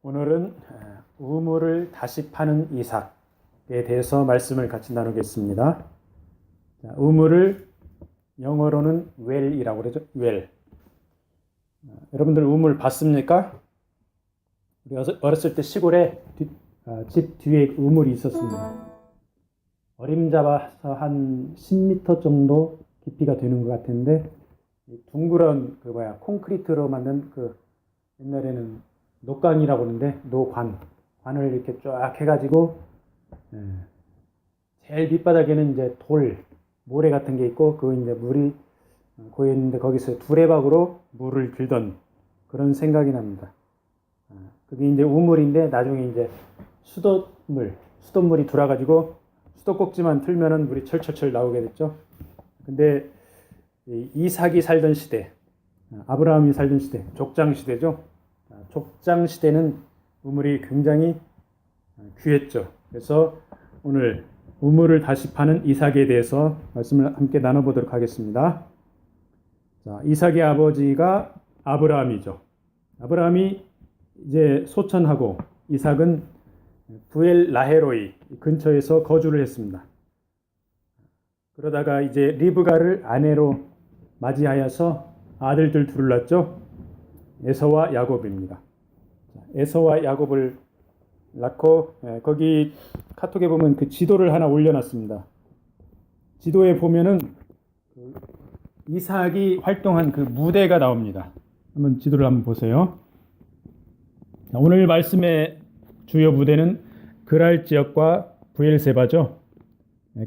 오늘은 우물을 다시 파는 이삭에 대해서 말씀을 같이 나누겠습니다. 우물을 영어로는 well이라고 그러죠. well. 여러분들 우물 봤습니까? 우리 어렸을 때 시골에 집 뒤에 우물이 있었습니다. 어림잡아서 한 10m 정도 깊이가 되는 것 같은데 둥그런 콘크리트로 만든 옛날에는 녹강이라고 하는데 관을 이렇게 쫙 해가지고 제일 밑바닥에는 이제 모래 같은 게 있고 이제 물이 고여 있는데 거기서 두레박으로 물을 들던 그런 생각이 납니다. 그게 이제 우물인데 나중에 이제 수돗물이 들어가지고 수도꼭지만 틀면은 물이 철철철 나오게 됐죠. 근데 이삭이 살던 시대, 아브라함이 살던 시대, 족장 시대죠. 족장 시대는 우물이 굉장히 귀했죠. 그래서 오늘 우물을 다시 파는 이삭에 대해서 말씀을 함께 나눠보도록 하겠습니다. 자, 이삭의 아버지가 아브라함이죠. 아브라함이 이제 소천하고 이삭은 부엘 라헤로이 근처에서 거주를 했습니다. 그러다가 이제 리브가를 아내로 맞이하여서 아들들 둘을 낳았죠. 에서와 야곱입니다. 에서와 야곱을 낳고 거기 카톡에 보면 그 지도를 하나 올려놨습니다. 지도에 보면은 이삭이 활동한 그 무대가 나옵니다. 한번 지도를 한번 보세요. 오늘 말씀의 주요 무대는 그랄 지역과 브엘세바죠.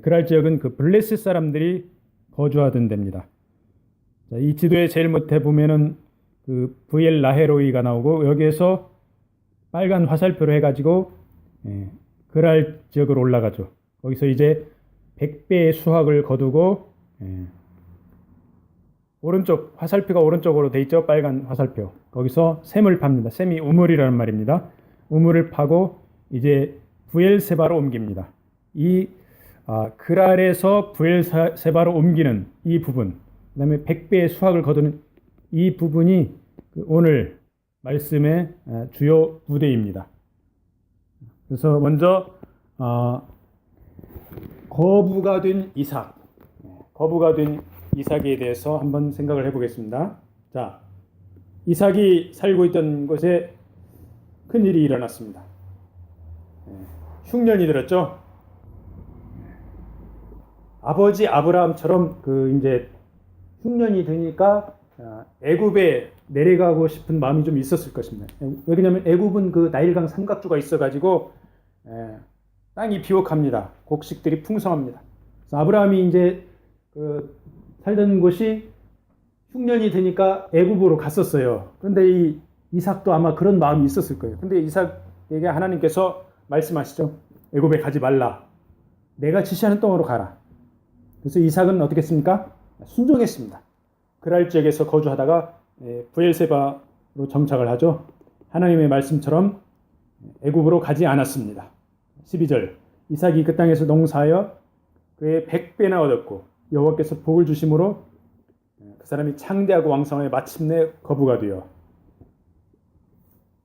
그랄 지역은 그 블레셋 사람들이 거주하던 데입니다. 자, 이 지도의 제일 밑에 보면은 그 브엘 라헤로이가 나오고 여기에서 빨간 화살표로 해가지고 그랄 지역으로 올라가죠. 거기서 이제 100배의 수확을 거두고 오른쪽 화살표가 오른쪽으로 돼 있죠. 빨간 화살표. 거기서 샘을 팝니다. 샘이 우물이라는 말입니다. 우물을 파고 이제 브엘세바로 옮깁니다. 그랄에서 브엘세바로 옮기는 이 부분, 그 다음에 100배의 수확을 거두는 이 부분이 오늘 말씀의 주요 무대입니다. 그래서 먼저 거부가 된 이삭에 대해서 한번 생각을 해보겠습니다. 자, 이삭이 살고 있던 곳에 큰 일이 일어났습니다. 흉년이 들었죠. 아버지 아브라함처럼 이제 흉년이 드니까 애굽에 내려가고 싶은 마음이 좀 있었을 것입니다. 왜냐하면 애굽은 그 나일강 삼각주가 있어가지고 땅이 비옥합니다. 곡식들이 풍성합니다. 그래서 아브라함이 이제 살던 곳이 흉년이 드니까 애굽으로 갔었어요. 그런데 이 이삭도 아마 그런 마음이 있었을 거예요. 근데 이삭에게 하나님께서 말씀하시죠. 애굽에 가지 말라. 내가 지시하는 땅으로 가라. 그래서 이삭은 어떻게 했습니까? 순종했습니다. 그랄 지역에서 거주하다가 브엘세바로 정착을 하죠. 하나님의 말씀처럼 애굽으로 가지 않았습니다. 12절 이삭이 그 땅에서 농사하여 그의 100배나 얻었고 여호와께서 복을 주심으로 그 사람이 창대하고 왕성하여 마침내 거부가 되어.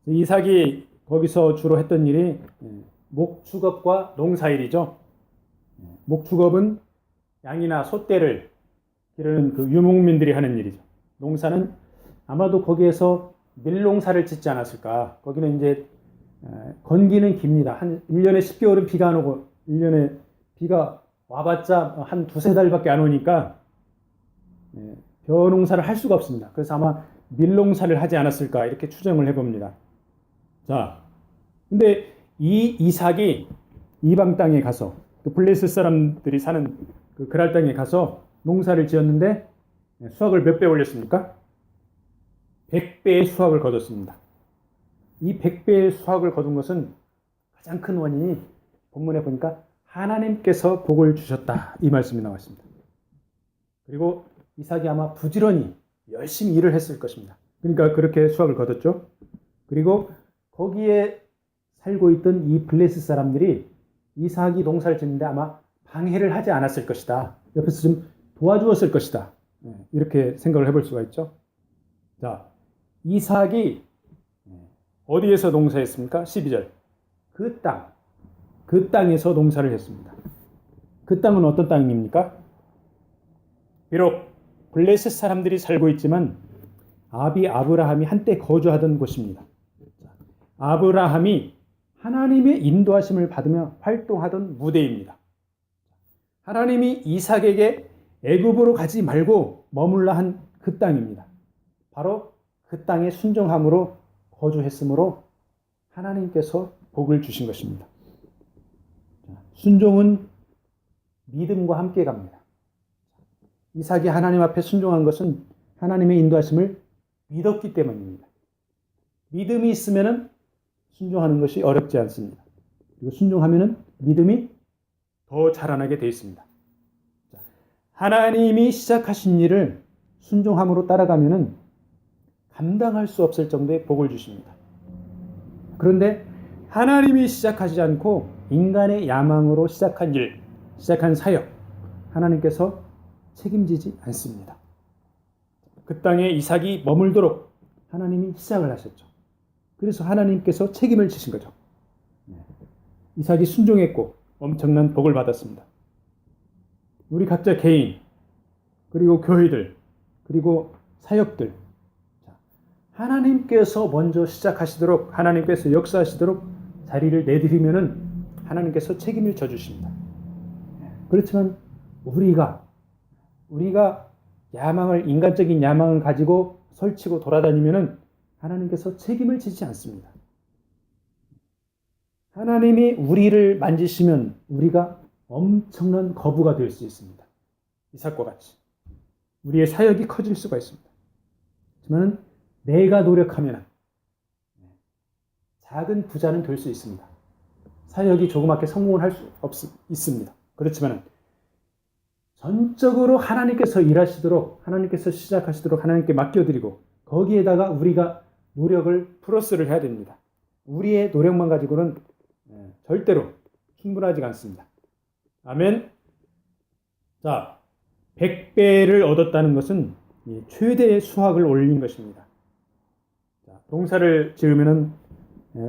이삭이 거기서 주로 했던 일이 목축업과 농사일이죠. 목축업은 양이나 소떼를 기르는 유목민들이 하는 일이죠. 농사는 아마도 거기에서 밀농사를 짓지 않았을까. 거기는 이제 건기는 깁니다. 한 1년에 10개월은 비가 안 오고 1년에 비가 와봤자 한 두세 달밖에 안 오니까 벼농사를 할 수가 없습니다. 그래서 아마 밀농사를 하지 않았을까 이렇게 추정을 해봅니다. 자, 근데 이 이삭이 이방 땅에 가서 블레셋 사람들이 사는 그랄 땅에 가서 농사를 지었는데 수확을 몇 배 올렸습니까? 100배의 수확을 거뒀습니다. 이 100배의 수확을 거둔 것은 가장 큰 원인이 본문에 보니까 하나님께서 복을 주셨다 이 말씀이 나와 있습니다. 그리고 이삭이 아마 부지런히 열심히 일을 했을 것입니다. 그러니까 그렇게 수확을 거뒀죠. 그리고 거기에 살고 있던 이 블레셋 사람들이 이삭이 농사를 짓는데 아마 방해를 하지 않았을 것이다. 옆에서 좀 도와주었을 것이다. 이렇게 생각을 해볼 수가 있죠. 자, 이삭이 어디에서 농사했습니까? 12절. 그 땅에서 농사를 했습니다. 그 땅은 어떤 땅입니까? 비록 블레셋 사람들이 살고 있지만 아비 아브라함이 한때 거주하던 곳입니다. 아브라함이 하나님의 인도하심을 받으며 활동하던 무대입니다. 하나님이 이삭에게 애굽으로 가지 말고 머물라 한 그 땅입니다. 바로 그 땅에 순종함으로 거주했으므로 하나님께서 복을 주신 것입니다. 순종은 믿음과 함께 갑니다. 이삭이 하나님 앞에 순종한 것은 하나님의 인도하심을 믿었기 때문입니다. 믿음이 있으면 순종하는 것이 어렵지 않습니다. 그리고 순종하면 믿음이 더 자라나게 되어 있습니다. 하나님이 시작하신 일을 순종함으로 따라가면 감당할 수 없을 정도의 복을 주십니다. 그런데 하나님이 시작하지 않고 인간의 야망으로 시작한 일, 시작한 사역, 하나님께서 책임지지 않습니다. 그 땅에 이삭이 머물도록 하나님이 시작을 하셨죠. 그래서 하나님께서 책임을 지신 거죠. 이삭이 순종했고 엄청난 복을 받았습니다. 우리 각자 개인, 그리고 교회들, 그리고 사역들, 하나님께서 먼저 시작하시도록, 하나님께서 역사하시도록 자리를 내드리면은 하나님께서 책임을 져주십니다. 그렇지만 우리가 인간적인 야망을 가지고 설치고 돌아다니면은 하나님께서 책임을 지지 않습니다. 하나님이 우리를 만지시면 우리가 엄청난 거부가 될 수 있습니다. 이삭과 같이 우리의 사역이 커질 수가 있습니다. 하지만 내가 노력하면 작은 부자는 될 수 있습니다. 사역이 조그맣게 성공을 할 수 있습니다. 그렇지만 전적으로 하나님께서 일하시도록, 하나님께서 시작하시도록 하나님께 맡겨드리고 거기에다가 우리가 노력을 플러스를 해야 됩니다. 우리의 노력만 가지고는 절대로 충분하지 않습니다. 아멘. 자, 100배를 얻었다는 것은 최대의 수확을 올린 것입니다. 자, 농사를 지으면은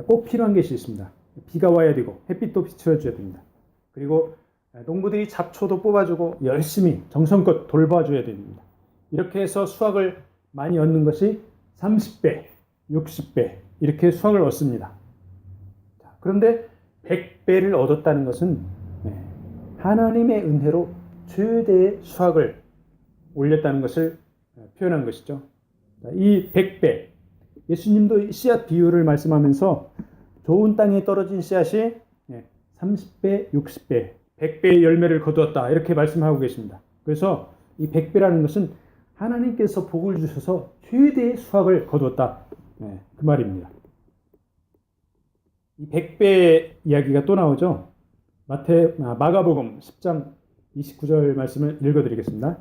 꼭 필요한 것이 있습니다. 비가 와야 되고 햇빛도 비춰줘야 됩니다. 그리고 농부들이 잡초도 뽑아주고 열심히 정성껏 돌봐줘야 됩니다. 이렇게 해서 수확을 많이 얻는 것이 30배, 60배 이렇게 수확을 얻습니다. 자, 그런데 100배를 얻었다는 것은 하나님의 은혜로 최대의 수확을 올렸다는 것을 표현한 것이죠. 이 100배, 예수님도 씨앗 비유를 말씀하면서 좋은 땅에 떨어진 씨앗이 30배, 60배, 100배의 열매를 거두었다 이렇게 말씀하고 계십니다. 그래서 이 100배라는 것은 하나님께서 복을 주셔서 최대의 수확을 거두었다 그 말입니다. 이 100배 이야기가 또 나오죠. 마가복음 10장 29절 말씀을 읽어드리겠습니다.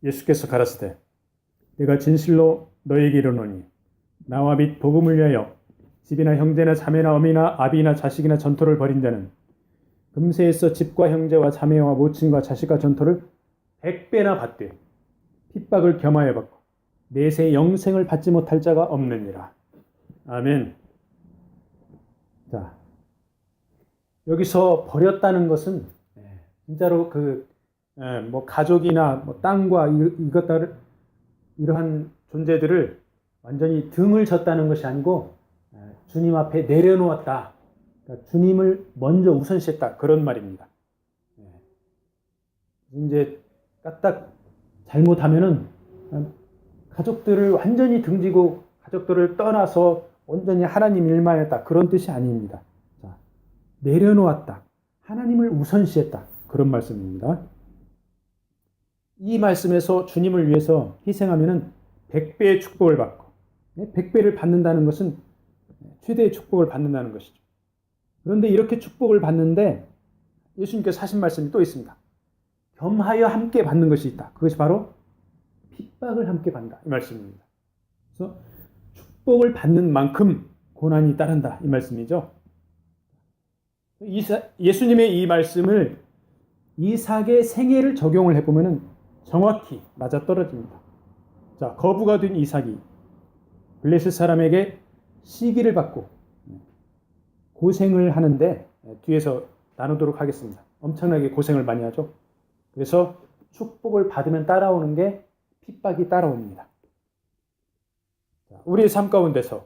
예수께서 가라사대 내가 진실로 너에게 이르노니 나와 및 복음을 위하여 집이나 형제나 자매나 어미나 아비나 자식이나 전토를 벌인 자는 금세에서 집과 형제와 자매와 모친과 자식과 전토를 100배나 받되 핍박을 겸하여 받고 내세 영생을 받지 못할 자가 없느니라. 아멘. 자, 여기서 버렸다는 것은 진짜로 가족이나 땅과 이것들 이러한 존재들을 완전히 등을 졌다는 것이 아니고 주님 앞에 내려놓았다. 그러니까 주님을 먼저 우선시했다. 그런 말입니다. 이제 까딱 잘못하면은 가족들을 완전히 등지고 가족들을 떠나서 온전히 하나님 일만 했다. 그런 뜻이 아닙니다. 자, 내려놓았다. 하나님을 우선시했다. 그런 말씀입니다. 이 말씀에서 주님을 위해서 희생하면은 100배의 축복을 받고 100배를 받는다는 것은 최대의 축복을 받는다는 것이죠. 그런데 이렇게 축복을 받는데 예수님께서 하신 말씀이 또 있습니다. 겸하여 함께 받는 것이 있다. 그것이 바로 핍박을 함께 받는다. 이 말씀입니다. 그래서 축복을 받는 만큼 고난이 따른다. 이 말씀이죠. 예수님의 이 말씀을 이삭의 생애를 적용을 해보면 정확히 맞아떨어집니다. 자, 거부가 된 이삭이 블레셋 사람에게 시기를 받고 고생을 하는데 뒤에서 나누도록 하겠습니다. 엄청나게 고생을 많이 하죠. 그래서 축복을 받으면 따라오는 게 핍박이 따라옵니다. 우리의 삶 가운데서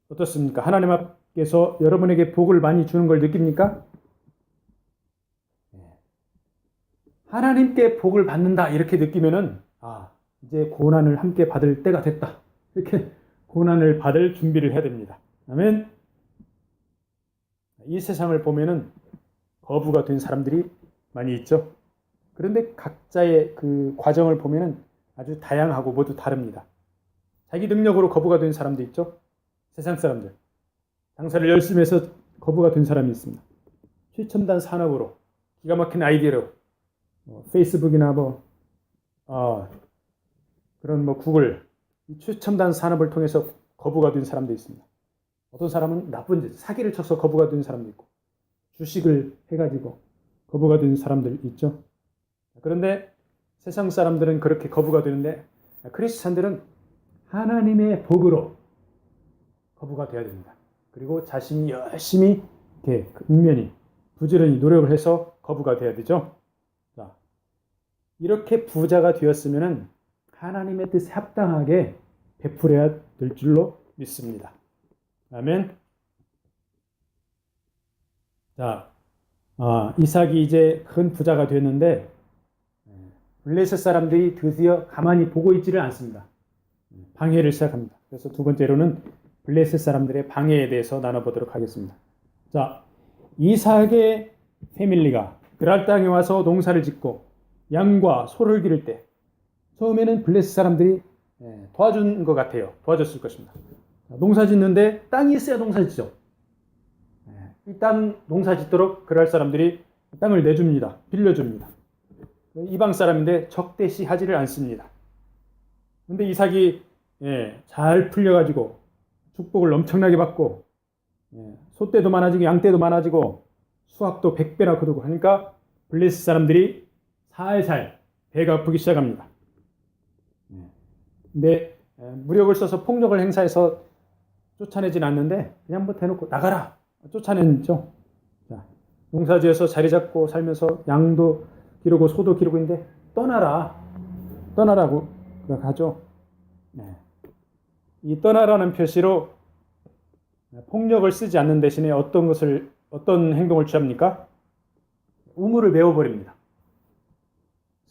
어떻습니까? 하나님 앞에서 여러분에게 복을 많이 주는 걸 느낍니까? 하나님께 복을 받는다 이렇게 느끼면은 이제 고난을 함께 받을 때가 됐다. 이렇게 고난을 받을 준비를 해야 됩니다. 아멘. 이 세상을 보면은 거부가 된 사람들이 많이 있죠. 그런데 각자의 그 과정을 보면은 아주 다양하고 모두 다릅니다. 자기 능력으로 거부가 된 사람도 있죠. 세상 사람들. 장사를 열심히 해서 거부가 된 사람이 있습니다. 최첨단 산업으로 기가 막힌 아이디어로 페이스북이나 그런 구글 최첨단 산업을 통해서 거부가 된 사람도 있습니다. 어떤 사람은 나쁜 짓, 사기를 쳐서 거부가 된 사람도 있고 주식을 해가지고 거부가 된 사람들 있죠. 그런데 세상 사람들은 그렇게 거부가 되는데 크리스찬들은 하나님의 복으로 거부가 되어야 됩니다. 그리고 자신이 열심히 이렇게 근면히 부지런히 노력을 해서 거부가 되어야 되죠. 자, 이렇게 부자가 되었으면 하나님의 뜻에 합당하게 베풀어야 될 줄로 믿습니다. 아멘. 자, 이삭이 이제 큰 부자가 됐는데 블레셋 사람들이 드디어 가만히 보고 있지를 않습니다. 방해를 시작합니다. 그래서 두 번째로는 블레셋 사람들의 방해에 대해서 나눠보도록 하겠습니다. 자, 이삭의 패밀리가 그랄 땅에 와서 농사를 짓고 양과 소를 기를 때 처음에는 블레셋 사람들이 도와준 것 같아요. 도와줬을 것입니다. 농사 짓는데 땅이 있어야 농사 짓죠. 이 땅 농사 짓도록 그랄 사람들이 땅을 내줍니다. 빌려줍니다. 이방 사람인데 적대시하지를 않습니다. 그런데 이삭이 잘 풀려가지고 축복을 엄청나게 받고 소떼도 많아지고 양떼도 많아지고 수확도 100배나 거두고 하니까 블레셋 사람들이 살살 배가 아프기 시작합니다. 근데 무력을 써서 폭력을 행사해서 쫓아내진 않는데 그냥 대놓고 나가라 쫓아내죠. 자, 농사지어서 자리 잡고 살면서 양도 기르고 소도 기르고 있는데 떠나라고 가죠. 이 떠나라는 표시로 폭력을 쓰지 않는 대신에 어떤 행동을 취합니까? 우물을 메워버립니다.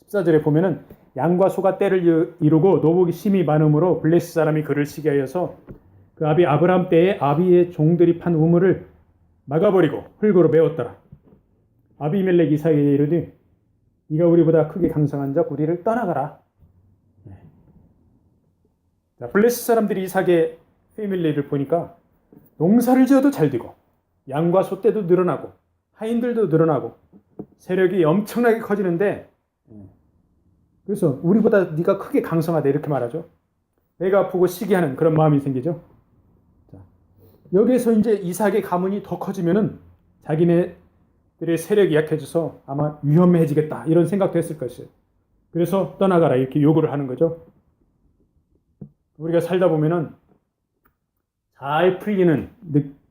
14절에 보면은 양과 소가 떼를 이루고 노복이 심히 많음으로 블레셋 사람이 그를 시게 하여서 그 아비 아브라함 때에 아비의 종들이 판 우물을 막아버리고 흙으로 메웠더라. 아비멜렉 이삭에게 이르되 네가 우리보다 크게 강성한 적 우리를 떠나가라. 자, 블레셋 사람들이 이삭의 패밀리를 보니까 농사를 지어도 잘 되고 양과 소떼도 늘어나고 하인들도 늘어나고 세력이 엄청나게 커지는데 그래서 우리보다 네가 크게 강성하다 이렇게 말하죠. 배가 아프고 시기하는 그런 마음이 생기죠. 자, 여기에서 이제 이삭의 가문이 더 커지면은 자기네들의 세력이 약해져서 아마 위험해지겠다 이런 생각도 했을 것이에요. 그래서 떠나가라 이렇게 요구를 하는 거죠. 우리가 살다 보면은 잘 풀리는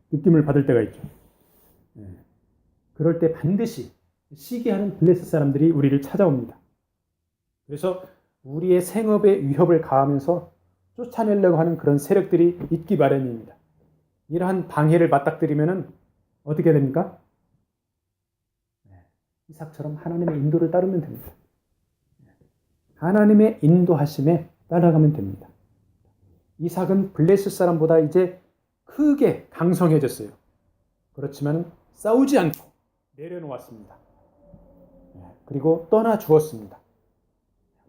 느낌을 받을 때가 있죠. 그럴 때 반드시 시기하는 블레셋 사람들이 우리를 찾아옵니다. 그래서 우리의 생업에 위협을 가하면서 쫓아내려고 하는 그런 세력들이 있기 마련입니다. 이러한 방해를 맞닥뜨리면은 어떻게 됩니까? 이삭처럼 하나님의 인도를 따르면 됩니다. 하나님의 인도하심에 따라가면 됩니다. 이삭은 블레셋 사람보다 이제 크게 강성해졌어요. 그렇지만 싸우지 않고 내려놓았습니다. 그리고 떠나 주었습니다.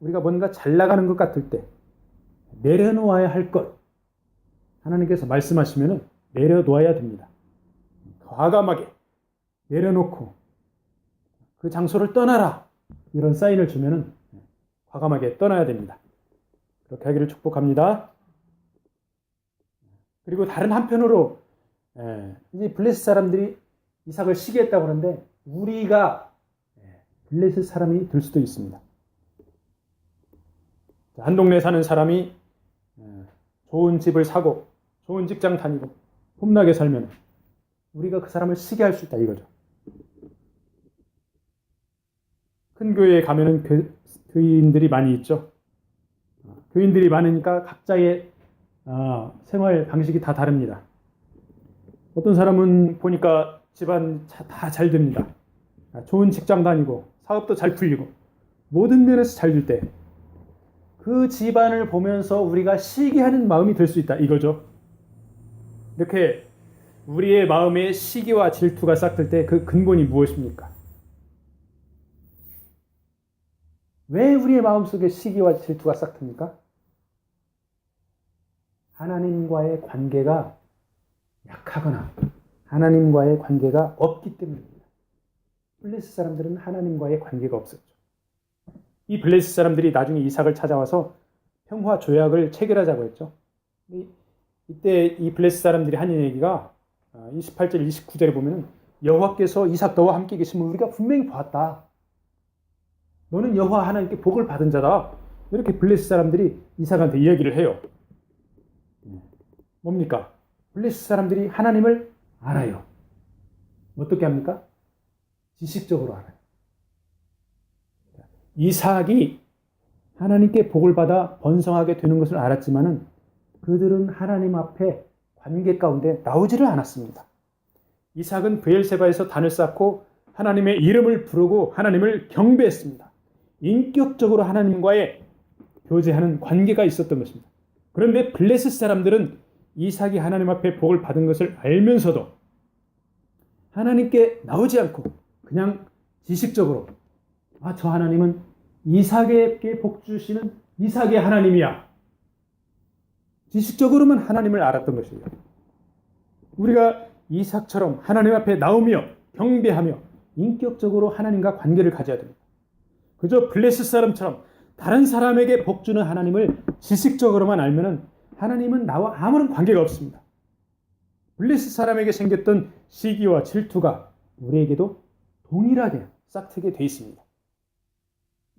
우리가 뭔가 잘 나가는 것 같을 때 내려놓아야 할 것 하나님께서 말씀하시면 내려놓아야 됩니다. 과감하게 내려놓고 그 장소를 떠나라 이런 사인을 주면 과감하게 떠나야 됩니다. 그렇게 하기를 축복합니다. 그리고 다른 한편으로 이제 블레셋 사람들이 이삭을 시기했다고 하는데 우리가 블레셋 사람이 될 수도 있습니다. 한 동네에 사는 사람이 좋은 집을 사고 좋은 직장 다니고 폼나게 살면 우리가 그 사람을 시기할 수 있다 이거죠. 큰 교회에 가면은 교인들이 많이 있죠. 교인들이 많으니까 각자의 생활 방식이 다 다릅니다. 어떤 사람은 보니까 집안 다 잘 됩니다. 좋은 직장 다니고 사업도 잘 풀리고 모든 면에서 잘 될 때 그 집안을 보면서 우리가 시기하는 마음이 들 수 있다 이거죠. 이렇게 우리의 마음에 시기와 질투가 싹 들 때 그 근본이 무엇입니까? 왜 우리의 마음속에 시기와 질투가 싹 듭니까? 하나님과의 관계가 약하거나 하나님과의 관계가 없기 때문입니다. 블레셋 사람들은 하나님과의 관계가 없었죠. 이 블레셋 사람들이 나중에 이삭을 찾아와서 평화 조약을 체결하자고 했죠. 이때 이 블레셋 사람들이 하는 얘기가 28절 29절에 보면 여호와께서 이삭 너와 함께 계심을 우리가 분명히 보았다. 너는 여호와 하나님께 복을 받은 자다. 이렇게 블레셋 사람들이 이삭한테 이야기를 해요. 뭡니까? 블레셋 사람들이 하나님을 알아요. 어떻게 합니까? 지식적으로 알아요. 이삭이 하나님께 복을 받아 번성하게 되는 것을 알았지만은 그들은 하나님 앞에 관계 가운데 나오지를 않았습니다. 이삭은 브엘세바에서 단을 쌓고 하나님의 이름을 부르고 하나님을 경배했습니다. 인격적으로 하나님과의 교제하는 관계가 있었던 것입니다. 그런데 블레셋 사람들은 이삭이 하나님 앞에 복을 받은 것을 알면서도 하나님께 나오지 않고 그냥 지식적으로 저 하나님은 이삭에게 복 주시는 이삭의 하나님이야. 지식적으로만 하나님을 알았던 것이에요. 우리가 이삭처럼 하나님 앞에 나오며 경배하며 인격적으로 하나님과 관계를 가져야 됩니다. 그저 블레셋 사람처럼 다른 사람에게 복 주는 하나님을 지식적으로만 알면은 하나님은 나와 아무런 관계가 없습니다. 블레셋 사람에게 생겼던 시기와 질투가 우리에게도 동일하게 싹트게 돼 있습니다.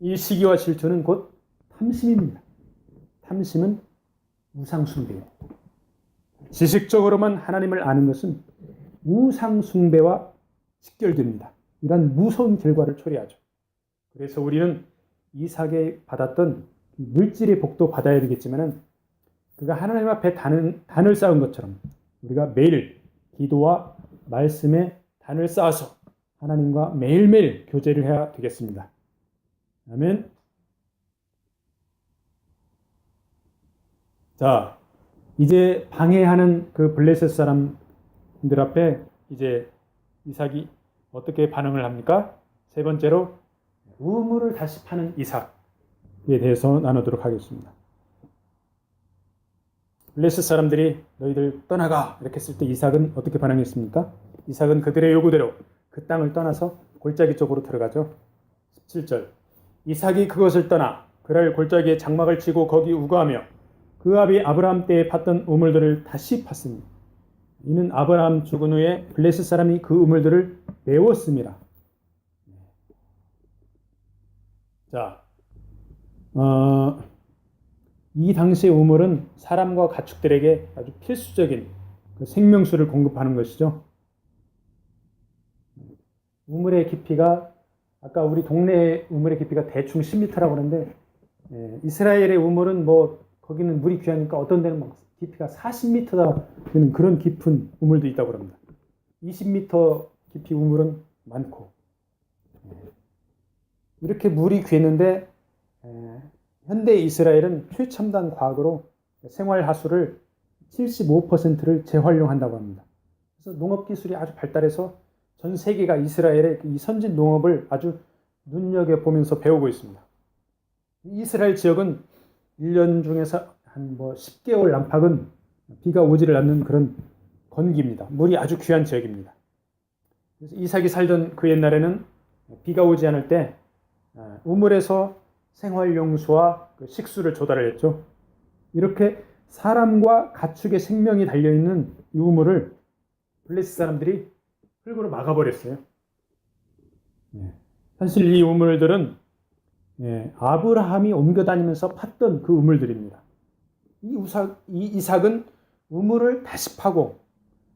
이 시기와 질투는 곧 탐심입니다. 탐심은 우상숭배입니다. 지식적으로만 하나님을 아는 것은 우상숭배와 직결됩니다. 이런 무서운 결과를 초래하죠. 그래서 우리는 이삭이 받았던 물질의 복도 받아야 되겠지만 그가 하나님 앞에 단을 쌓은 것처럼 우리가 매일 기도와 말씀에 단을 쌓아서 하나님과 매일매일 교제를 해야 되겠습니다. 아멘. 자, 이제 방해하는 그 블레셋 사람들 앞에 이제 이삭이 어떻게 반응을 합니까? 세 번째로 우물을 다시 파는 이삭에 대해서 나누도록 하겠습니다. 블레셋 사람들이 너희들 떠나가 이렇게 했을 때 이삭은 어떻게 반응했습니까? 이삭은 그들의 요구대로 그 땅을 떠나서 골짜기 쪽으로 들어가죠. 17절 이삭이 그것을 떠나 그랄 골짜기에 장막을 치고 거기 우거하며 그 아비 아브라함 때에 팠던 우물들을 다시 팠습니다. 이는 아브라함 죽은 후에 블레셋 사람이 그 우물들을 메웠습니다. 자, 이 당시의 우물은 사람과 가축들에게 아주 필수적인 그 생명수를 공급하는 것이죠. 우물의 깊이가 아까 우리 동네 우물의 깊이가 대충 10m라고 하는데 이스라엘의 우물은 거기는 물이 귀하니까 어떤 데는 막 깊이가 40m나 되는 그런 깊은 우물도 있다고 합니다. 20m 깊이 우물은 많고 이렇게 물이 귀했는데 현대 이스라엘은 최첨단 과학으로 생활 하수를 75%를 재활용한다고 합니다. 그래서 농업 기술이 아주 발달해서 전 세계가 이스라엘의 이 선진 농업을 아주 눈여겨보면서 배우고 있습니다. 이스라엘 지역은 1년 중에서 한 10개월 안팎은 비가 오지를 않는 그런 건기입니다. 물이 아주 귀한 지역입니다. 그래서 이삭이 살던 그 옛날에는 비가 오지 않을 때 우물에서 생활용수와 식수를 조달을 했죠. 이렇게 사람과 가축의 생명이 달려있는 이 우물을 블레셋 사람들이 흙으로 막아버렸어요. 사실 이 우물들은 아브라함이 옮겨다니면서 팠던 그 우물들입니다. 이 이삭은 우물을 다시 파고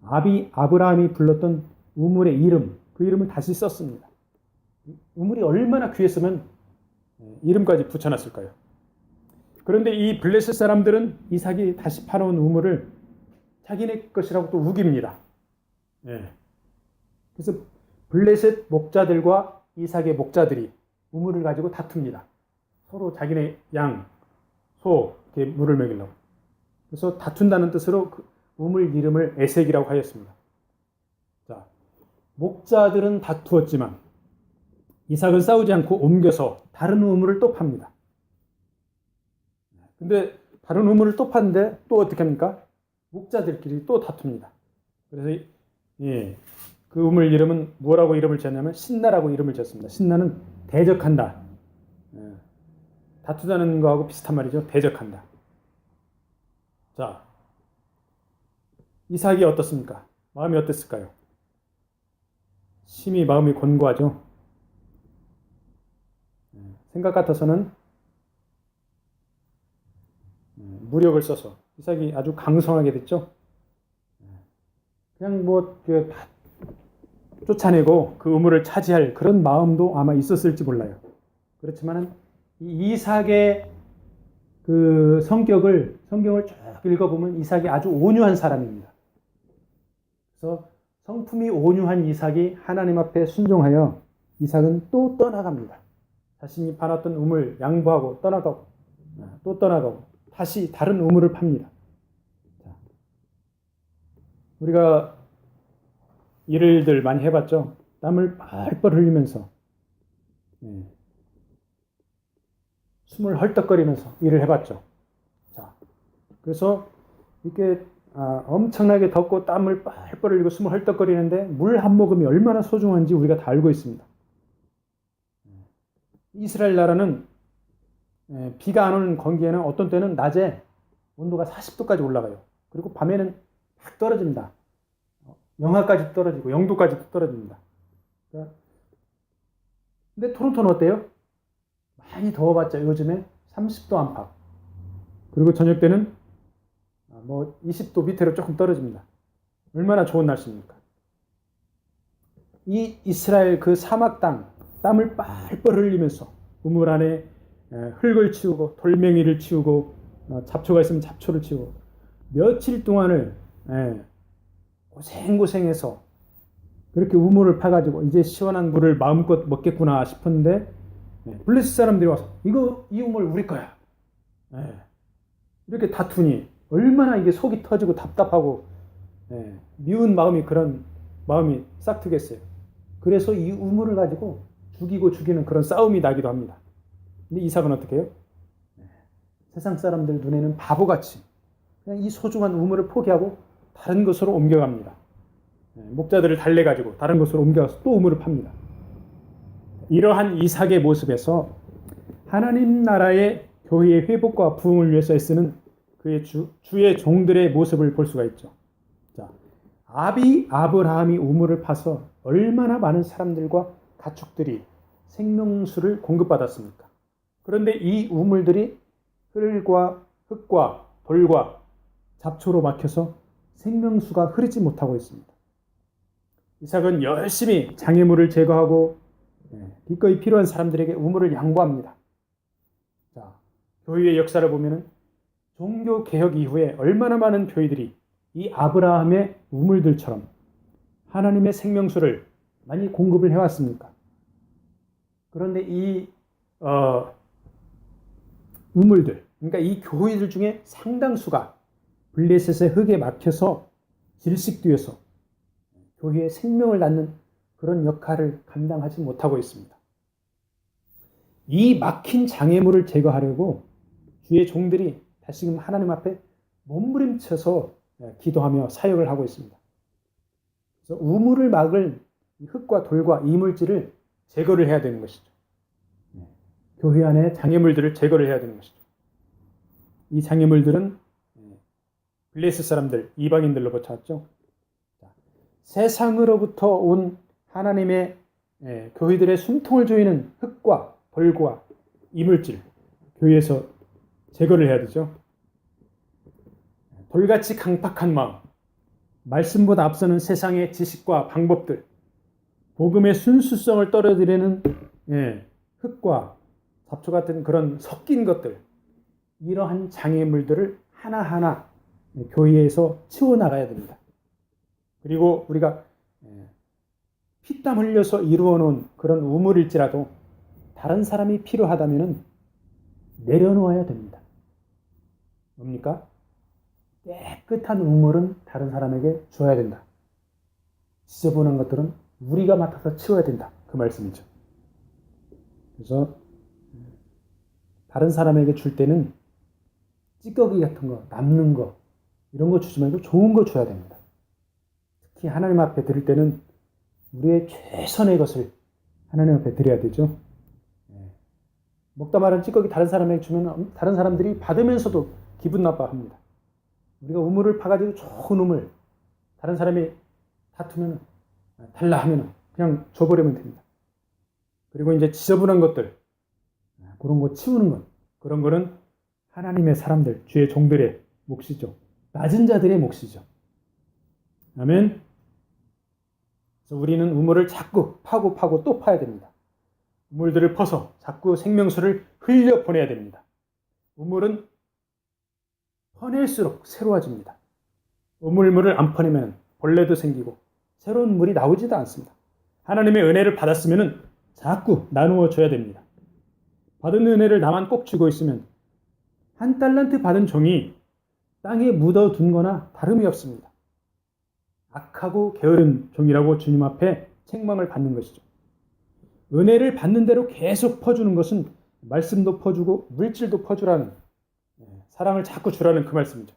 아브라함이 불렀던 우물의 이름, 그 이름을 다시 썼습니다. 우물이 얼마나 귀했으면 이름까지 붙여놨을까요? 그런데 이 블레셋 사람들은 이삭이 다시 파놓은 우물을 자기네 것이라고 또 우깁니다. 예. 그래서 블레셋 목자들과 이삭의 목자들이 우물을 가지고 다툽니다. 서로 자기네 양, 소 이렇게 물을 먹이려고. 그래서 다툰다는 뜻으로 그 우물 이름을 에색이라고 하였습니다. 자, 목자들은 다투었지만 이삭은 싸우지 않고 옮겨서 다른 우물을 또 팝니다. 근데 다른 우물을 또 파는데 또 어떻게 합니까? 목자들끼리 또 다툽니다. 그래서 그 우물 이름은 뭐라고 이름을 지었냐면 신나라고 이름을 지었습니다. 신나는 대적한다. 다투자는 거하고 비슷한 말이죠. 대적한다. 자, 이삭이 어떻습니까? 마음이 어땠을까요? 심히 마음이 곤고하죠. 생각 같아서는 무력을 써서 이삭이 아주 강성하게 됐죠. 그냥 쫓아내고 그 우물을 차지할 그런 마음도 아마 있었을지 몰라요. 그렇지만 이 이삭의 그 성격을 성경을 쭉 읽어보면 이삭이 아주 온유한 사람입니다. 그래서 성품이 온유한 이삭이 하나님 앞에 순종하여 이삭은 또 떠나갑니다. 자신이 파놨던 우물 양보하고 떠나가고 또 떠나가고 다시 다른 우물을 팝니다. 우리가 일들 많이 해봤죠. 땀을 뻘뻘 흘리면서 숨을 헐떡거리면서 일을 해봤죠. 자, 그래서 이렇게 엄청나게 덥고 땀을 뻘뻘 흘리고 숨을 헐떡거리는데 물 한 모금이 얼마나 소중한지 우리가 다 알고 있습니다. 이스라엘 나라는 비가 안 오는 건기에는 어떤 때는 낮에 온도가 40도까지 올라가요. 그리고 밤에는 막 떨어집니다. 영하까지 떨어지고 0도까지도 떨어집니다. 근데 토론토는 어때요? 많이 더워봤자 요즘에 30도 안팎. 그리고 저녁 때는 20도 밑으로 조금 떨어집니다. 얼마나 좋은 날씨입니까? 이 이스라엘 그 사막 땀을 뻘뻘 흘리면서 우물 안에 흙을 치우고 돌멩이를 치우고 잡초가 있으면 잡초를 치우고 며칠 동안을 고생해서 그렇게 우물을 파가지고 이제 시원한 물을 마음껏 먹겠구나 싶었는데 블레셋 사람들이 와서 이 우물 우리 거야. 이렇게 다투니 얼마나 이게 속이 터지고 답답하고 미운 마음이 그런 마음이 싹트겠어요. 그래서 이 우물을 가지고 죽이는 그런 싸움이 나기도 합니다. 근데 이삭은 어떻게 해요? 세상 사람들 눈에는 바보같이 그냥 이 소중한 우물을 포기하고 다른 곳으로 옮겨갑니다. 목자들을 달래가지고 다른 곳으로 옮겨가서 또 우물을 팝니다. 이러한 이삭의 모습에서 하나님 나라의 교회의 회복과 부흥을 위해서 애쓰는 그의 주의 종들의 모습을 볼 수가 있죠. 자, 아브라함이 우물을 파서 얼마나 많은 사람들과 가축들이 생명수를 공급받았습니까? 그런데 이 우물들이 흙과 돌과 잡초로 막혀서 생명수가 흐르지 못하고 있습니다. 이삭은 열심히 장애물을 제거하고 기꺼이 필요한 사람들에게 우물을 양보합니다. 자, 교회의 역사를 보면은 종교 개혁 이후에 얼마나 많은 교회들이 이 아브라함의 우물들처럼 하나님의 생명수를 많이 공급을 해왔습니까? 그런데 이 우물들, 그러니까 이 교회들 중에 상당수가 블레셋의 흙에 막혀서 질식되어서 교회의 생명을 낳는 그런 역할을 감당하지 못하고 있습니다. 이 막힌 장애물을 제거하려고 주의 종들이 다시금 하나님 앞에 몸부림쳐서 기도하며 사역을 하고 있습니다. 그래서 우물을 막을 흙과 돌과 이물질을 제거를 해야 되는 것이죠. 교회 안에 장애물들을 제거를 해야 되는 것이죠. 이 장애물들은 블레셋 사람들, 이방인들로부터 왔죠. 세상으로부터 온 하나님의 교회들의 숨통을 조이는 흙과 벌과 이물질, 교회에서 제거를 해야 되죠. 돌같이 강팍한 마음, 말씀보다 앞서는 세상의 지식과 방법들, 복음의 순수성을 떨어뜨리는 흙과 잡초 같은 그런 섞인 것들, 이러한 장애물들을 하나하나 교회에서 치워나가야 됩니다. 그리고 우리가 피땀 흘려서 이루어놓은 그런 우물일지라도 다른 사람이 필요하다면 내려놓아야 됩니다. 뭡니까? 깨끗한 우물은 다른 사람에게 줘야 된다. 지저분한 것들은 우리가 맡아서 치워야 된다. 그 말씀이죠. 그래서 다른 사람에게 줄 때는 찌꺼기 같은 거, 남는 거 이런 거 주지 말고 좋은 거 줘야 됩니다. 특히 하나님 앞에 드릴 때는 우리의 최선의 것을 하나님 앞에 드려야 되죠. 먹다 마른 찌꺼기 다른 사람에게 주면 다른 사람들이 받으면서도 기분 나빠합니다. 우리가 우물을 파가지고 좋은 우물 다른 사람이 다투면 달라 하면 그냥 줘버리면 됩니다. 그리고 이제 지저분한 것들 그런 거 치우는 것 그런 거는 하나님의 사람들 주의 종들의 몫이죠. 낮은 자들의 몫이죠. 아멘. 그래서 우리는 우물을 자꾸 파고 또 파야 됩니다. 우물들을 퍼서 자꾸 생명수를 흘려 보내야 됩니다. 우물은 퍼낼수록 새로워집니다. 우물물을 안 퍼내면 벌레도 생기고 새로운 물이 나오지도 않습니다. 하나님의 은혜를 받았으면 자꾸 나누어 줘야 됩니다. 받은 은혜를 나만 꼭 쥐고 있으면 한 달란트 받은 종이 땅에 묻어둔 거나 다름이 없습니다. 악하고 게으른 종이라고 주님 앞에 책망을 받는 것이죠. 은혜를 받는 대로 계속 퍼주는 것은 말씀도 퍼주고 물질도 퍼주라는 사랑을 자꾸 주라는 그 말씀이죠.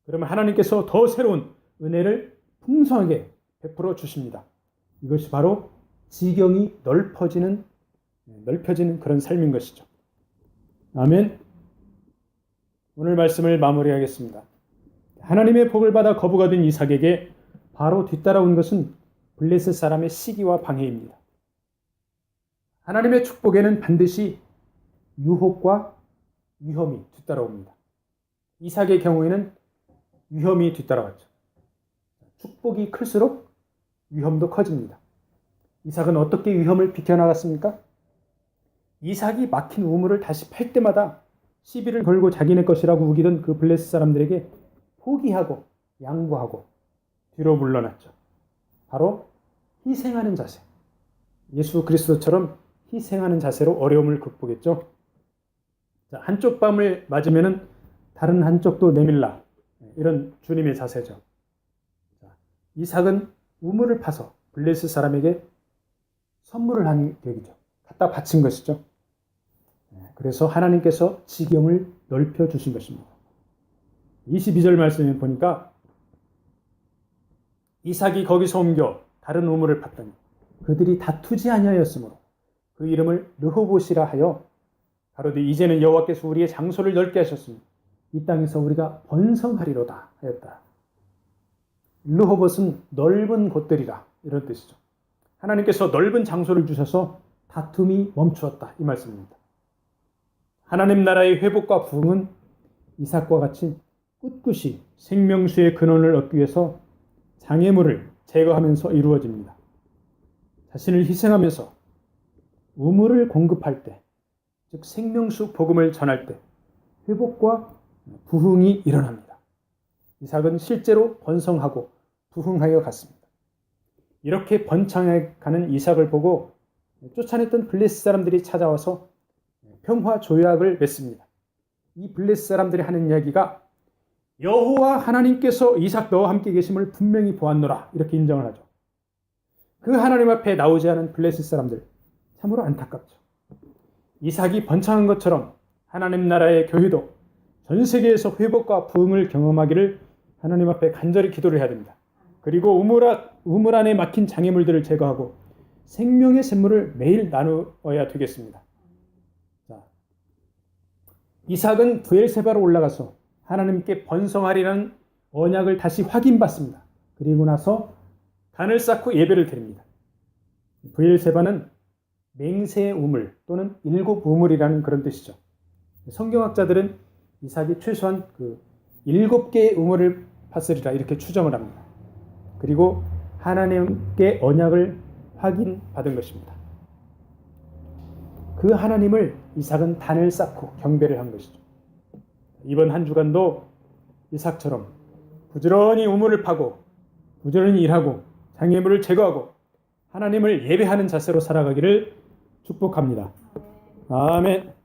그러면 하나님께서 더 새로운 은혜를 풍성하게 베풀어 주십니다. 이것이 바로 지경이 넓혀지는 그런 삶인 것이죠. 아멘. 오늘 말씀을 마무리하겠습니다. 하나님의 복을 받아 거부가 된 이삭에게 바로 뒤따라온 것은 블레셋 사람의 시기와 방해입니다. 하나님의 축복에는 반드시 유혹과 위험이 뒤따라옵니다. 이삭의 경우에는 위험이 뒤따라왔죠. 축복이 클수록 위험도 커집니다. 이삭은 어떻게 위험을 비켜나갔습니까? 이삭이 막힌 우물을 다시 팔 때마다 시비를 걸고 자기네 것이라고 우기던 그 블레셋 사람들에게 포기하고 양보하고 뒤로 물러났죠. 바로 희생하는 자세. 예수 그리스도처럼 희생하는 자세로 어려움을 극복했죠. 자, 한쪽 뺨을 맞으면 다른 한쪽도 내밀라. 이런 주님의 자세죠. 자, 이삭은 우물을 파서 블레셋 사람에게 선물을 한 격이죠. 갖다 바친 것이죠. 그래서 하나님께서 지경을 넓혀주신 것입니다. 22절 말씀에 보니까 이삭이 거기서 옮겨 다른 우물을 팠더니 그들이 다투지 아니하였으므로 그 이름을 르호봇이라 하여 가로되 이제는 여호와께서 우리의 장소를 넓게 하셨으니 이 땅에서 우리가 번성하리로다 하였다. 르호봇은 넓은 곳들이라 이런 뜻이죠. 하나님께서 넓은 장소를 주셔서 다툼이 멈추었다 이 말씀입니다. 하나님 나라의 회복과 부흥은 이삭과 같이 꿋꿋이 생명수의 근원을 얻기 위해서 장애물을 제거하면서 이루어집니다. 자신을 희생하면서 우물을 공급할 때, 즉 생명수 복음을 전할 때 회복과 부흥이 일어납니다. 이삭은 실제로 번성하고 부흥하여 갔습니다. 이렇게 번창해 가는 이삭을 보고 쫓아냈던 블레셋 사람들이 찾아와서 평화 조약을 맺습니다. 이 블레셋 사람들이 하는 이야기가 여호와 하나님께서 이삭 너와 함께 계심을 분명히 보았노라 이렇게 인정을 하죠. 그 하나님 앞에 나오지 않은 블레셋 사람들 참으로 안타깝죠. 이삭이 번창한 것처럼 하나님 나라의 교회도 전 세계에서 회복과 부흥을 경험하기를 하나님 앞에 간절히 기도를 해야 됩니다. 그리고 우물 안에 막힌 장애물들을 제거하고 생명의 샘물을 매일 나누어야 되겠습니다. 자, 이삭은 브엘세바로 올라가서 하나님께 번성하리라는 언약을 다시 확인받습니다. 그리고 나서 단을 쌓고 예배를 드립니다. 브엘세바는 맹세의 우물 또는 일곱 우물이라는 그런 뜻이죠. 성경학자들은 이삭이 최소한 7개의 우물을 팠으리라 이렇게 추정을 합니다. 그리고 하나님께 언약을 확인받은 것입니다. 그 하나님을 이삭은 단을 쌓고 경배를 한 것이죠. 이번 한 주간도 이삭처럼 부지런히 우물을 파고 부지런히 일하고 장애물을 제거하고 하나님을 예배하는 자세로 살아가기를 축복합니다. 아멘.